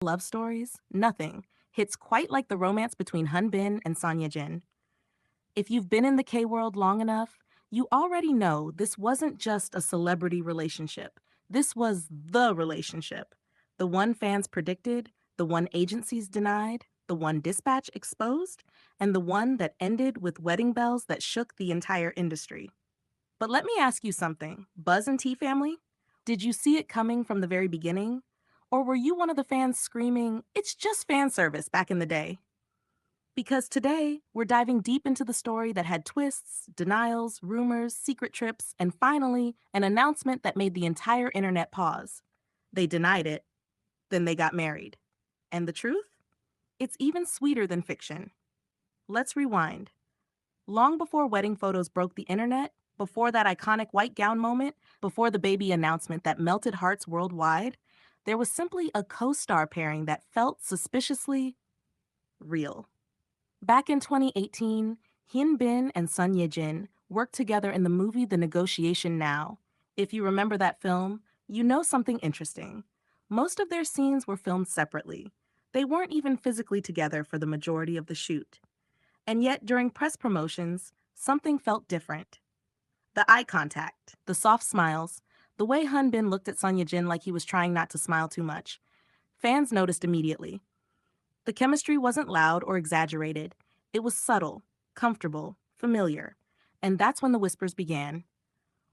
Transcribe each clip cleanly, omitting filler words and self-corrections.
love stories, nothing hits quite like the romance between Hyun and Son Ye-jin. If you've been in the K-world long enough, you already know this wasn't just a celebrity relationship. This was the relationship. The one fans predicted, the one agencies denied, the one Dispatch exposed, and the one that ended with wedding bells that shook the entire industry. But let me ask you something. Buzz and T family, did you see it coming from the very beginning? Or were you one of the fans screaming, "It's just fan service" back in the day? Because today, we're diving deep into the story that had twists, denials, rumors, secret trips, and finally, an announcement that made the entire internet pause. They denied it, then they got married. And the truth? It's even sweeter than fiction. Let's rewind. Long before wedding photos broke the internet, before that iconic white gown moment, before the baby announcement that melted hearts worldwide, there was simply a co-star pairing that felt suspiciously real. Back in 2018, Hyun and Son Ye-jin worked together in the movie The Negotiation Now. If you remember that film, you know something interesting. Most of their scenes were filmed separately. They weren't even physically together for the majority of the shoot. And yet, during press promotions, something felt different. The eye contact, the soft smiles, the way Hyun looked at Son Ye-jin like he was trying not to smile too much. Fans noticed immediately. The chemistry wasn't loud or exaggerated. It was subtle, comfortable, familiar. And that's when the whispers began.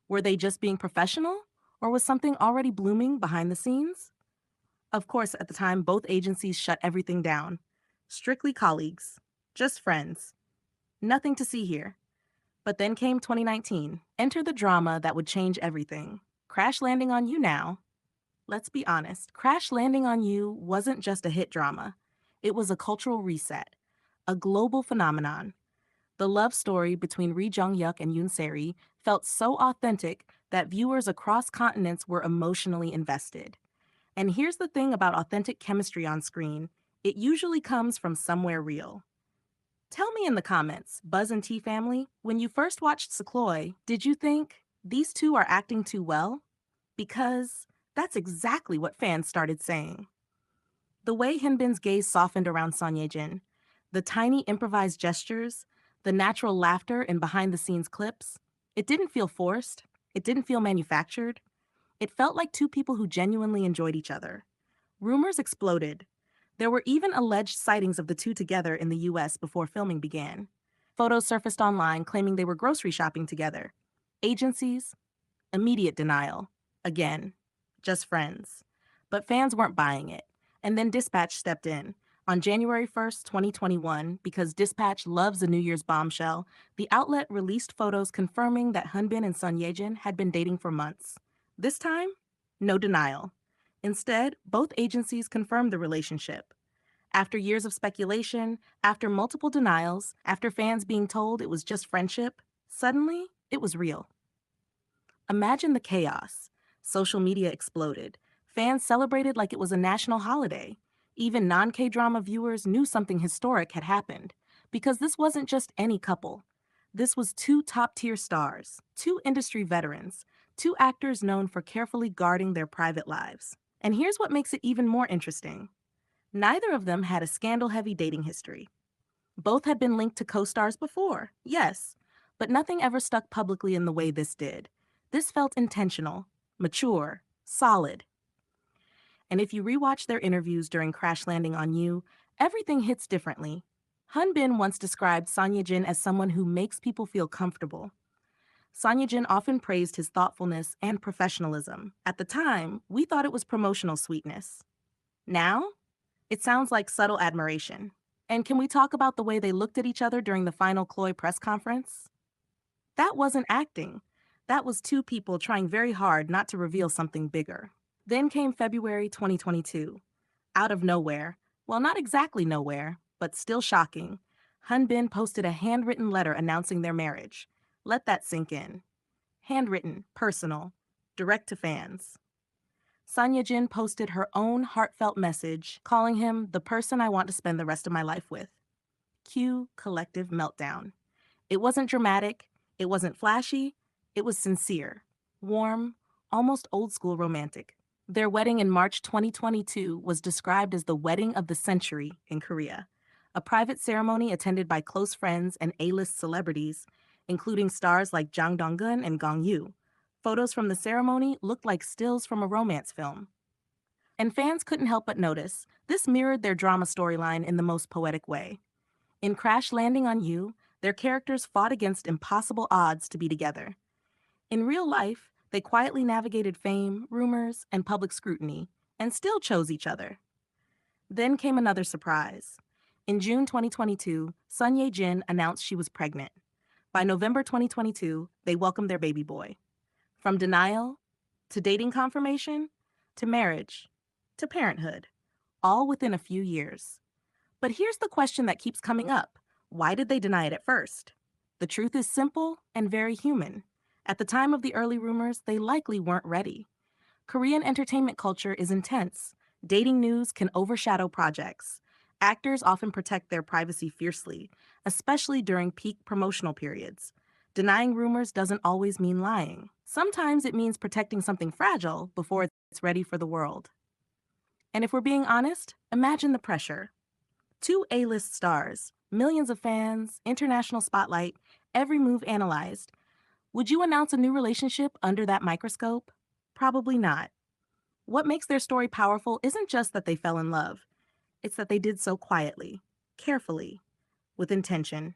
Were they just being professional? Or was something already blooming behind the scenes? Of course, at the time, both agencies shut everything down. Strictly colleagues. Just friends. Nothing to see here. But then came 2019. Enter the drama that would change everything. Crash Landing on You Now. Let's be honest, Crash Landing on You wasn't just a hit drama. It was a cultural reset, a global phenomenon. The love story between Ri Jong-hyuk and Yoon Se-ri felt so authentic that viewers across continents were emotionally invested. And here's the thing about authentic chemistry on screen, it usually comes from somewhere real. Tell me in the comments, Buzz and T family, when you first watched Secloy, did you think, these two are acting too well? Because that's exactly what fans started saying. The way Hyunbin's gaze softened around Son Ye-jin, the tiny improvised gestures, the natural laughter in behind-the-scenes clips, it didn't feel forced. It didn't feel manufactured. It felt like two people who genuinely enjoyed each other. Rumors exploded. There were even alleged sightings of the two together in the US before filming began. Photos surfaced online claiming they were grocery shopping together. Agencies, immediate denial. Again, just friends. But fans weren't buying it. And then Dispatch stepped in. On January 1st, 2021, because Dispatch loves a New Year's bombshell, the outlet released photos confirming that Hyunbin and Son Ye-jin had been dating for months. This time, no denial. Instead, both agencies confirmed the relationship. After years of speculation, after multiple denials, after fans being told it was just friendship, suddenly, it was real. Imagine the chaos. Social media exploded. Fans celebrated like it was a national holiday. Even non-K-drama viewers knew something historic had happened, because this wasn't just any couple. This was two top-tier stars, two industry veterans, two actors known for carefully guarding their private lives. And here's what makes it even more interesting. Neither of them had a scandal-heavy dating history. Both had been linked to co-stars before, yes, but nothing ever stuck publicly in the way this did. This felt intentional, mature, solid. And if you rewatch their interviews during Crash Landing on You, everything hits differently. Hyun once described Son Ye-jin as someone who makes people feel comfortable. Son Ye-jin often praised his thoughtfulness and professionalism. At the time, we thought it was promotional sweetness. Now, it sounds like subtle admiration. And can we talk about the way they looked at each other during the final Chloe press conference? That wasn't acting. That was two people trying very hard not to reveal something bigger. Then came February 2022. Out of nowhere, well, not exactly nowhere, but still shocking, Hyun posted a handwritten letter announcing their marriage. Let that sink in. Handwritten, personal, direct to fans. Son Ye-jin posted her own heartfelt message, calling him the person I want to spend the rest of my life with. Cue collective meltdown. It wasn't dramatic, it wasn't flashy, it was sincere, warm, almost old school romantic. Their wedding in March 2022 was described as the wedding of the century in Korea, a private ceremony attended by close friends and A-list celebrities, including stars like Jang Dong-gun and Gong Yoo. Photos from the ceremony looked like stills from a romance film. And fans couldn't help but notice this mirrored their drama storyline in the most poetic way. In Crash Landing on You, their characters fought against impossible odds to be together. In real life, they quietly navigated fame, rumors, and public scrutiny, and still chose each other. Then came another surprise. In June 2022, Sun Ye-jin announced she was pregnant. By November 2022, they welcomed their baby boy. From denial, to dating confirmation, to marriage, to parenthood, all within a few years. But here's the question that keeps coming up. Why did they deny it at first? The truth is simple and very human. At the time of the early rumors, they likely weren't ready. Korean entertainment culture is intense. Dating news can overshadow projects. Actors often protect their privacy fiercely, especially during peak promotional periods. Denying rumors doesn't always mean lying. Sometimes it means protecting something fragile before it's ready for the world. And if we're being honest, imagine the pressure. Two A-list stars, millions of fans, international spotlight, every move analyzed. Would you announce a new relationship under that microscope? Probably not. What makes their story powerful isn't just that they fell in love. It's that they did so quietly, carefully, with intention.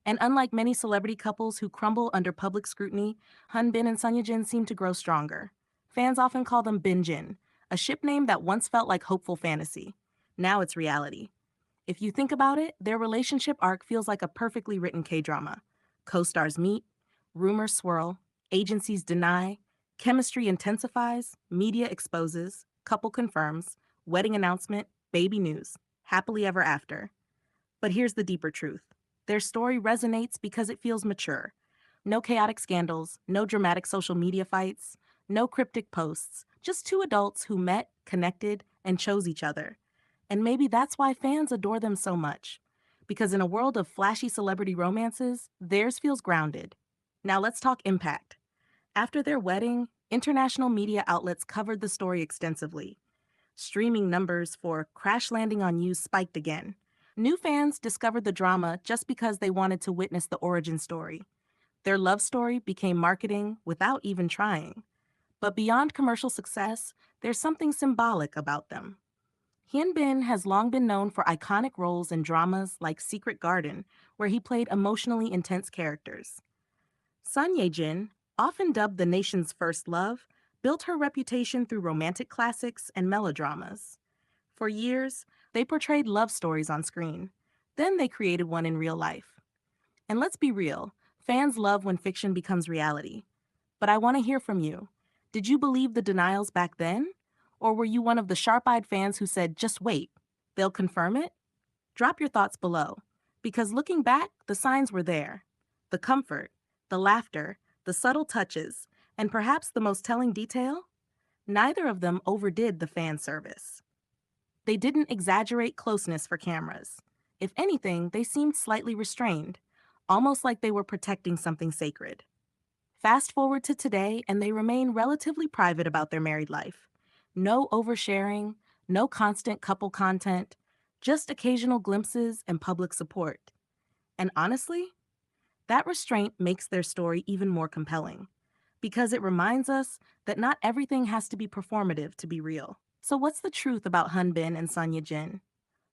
And unlike many celebrity couples who crumble under public scrutiny, Hyun Bin and Son Ye-jin seem to grow stronger. Fans often call them BinJin, a ship name that once felt like hopeful fantasy. Now it's reality. If you think about it, their relationship arc feels like a perfectly written K-drama. Co-stars meet, rumors swirl, agencies deny, chemistry intensifies, media exposes, couple confirms, wedding announcement, baby news, happily ever after. But here's the deeper truth. Their story resonates because it feels mature. No chaotic scandals, no dramatic social media fights, no cryptic posts, just two adults who met, connected, and chose each other. And maybe that's why fans adore them so much. Because in a world of flashy celebrity romances, theirs feels grounded. Now let's talk impact. After their wedding, international media outlets covered the story extensively. Streaming numbers for Crash Landing on You spiked again. New fans discovered the drama just because they wanted to witness the origin story. Their love story became marketing without even trying. But beyond commercial success, there's something symbolic about them. Hyun Bin has long been known for iconic roles in dramas like Secret Garden, where he played emotionally intense characters. Sun Ye-jin, often dubbed the nation's first love, built her reputation through romantic classics and melodramas. For years, they portrayed love stories on screen. Then they created one in real life. And let's be real, fans love when fiction becomes reality. But I want to hear from you. Did you believe the denials back then? Or were you one of the sharp-eyed fans who said, just wait, they'll confirm it? Drop your thoughts below. Because looking back, the signs were there. The comfort, the laughter, the subtle touches, and perhaps the most telling detail? Neither of them overdid the fan service. They didn't exaggerate closeness for cameras. If anything, they seemed slightly restrained, almost like they were protecting something sacred. Fast forward to today, and they remain relatively private about their married life. No oversharing, no constant couple content, just occasional glimpses and public support. And honestly, that restraint makes their story even more compelling, because it reminds us that not everything has to be performative to be real. So what's the truth about Hyun Bin and Son Ye-jin?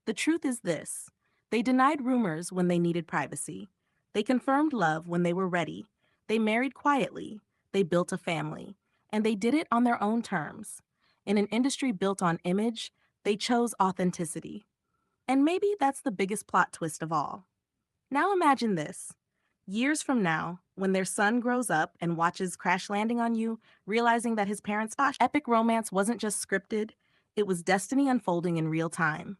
The truth is this. They denied rumors when they needed privacy. They confirmed love when they were ready. They married quietly. They built a family. And they did it on their own terms. In an industry built on image, they chose authenticity. And maybe that's the biggest plot twist of all. Now imagine this. Years from now, when their son grows up and watches Crash Landing on You, realizing that his parents' epic romance wasn't just scripted, it was destiny unfolding in real time.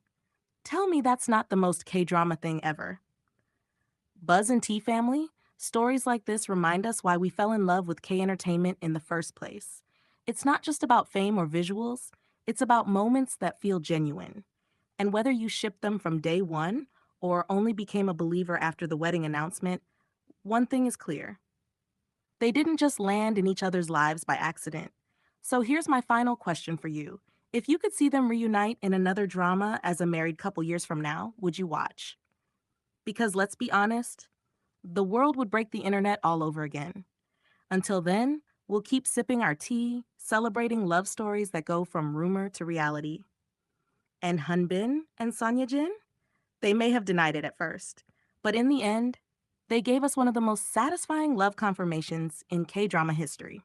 Tell me that's not the most K-drama thing ever. Buzz and T Family, stories like this remind us why we fell in love with K-entertainment in the first place. It's not just about fame or visuals, it's about moments that feel genuine. And whether you shipped them from day one or only became a believer after the wedding announcement, one thing is clear. They didn't just land in each other's lives by accident. So here's my final question for you. If you could see them reunite in another drama as a married couple years from now, would you watch? Because let's be honest, the world would break the internet all over again. Until then, we'll keep sipping our tea, celebrating love stories that go from rumor to reality. And Hanbin and Sanya Jin? They may have denied it at first, but in the end, they gave us one of the most satisfying love confirmations in K drama history.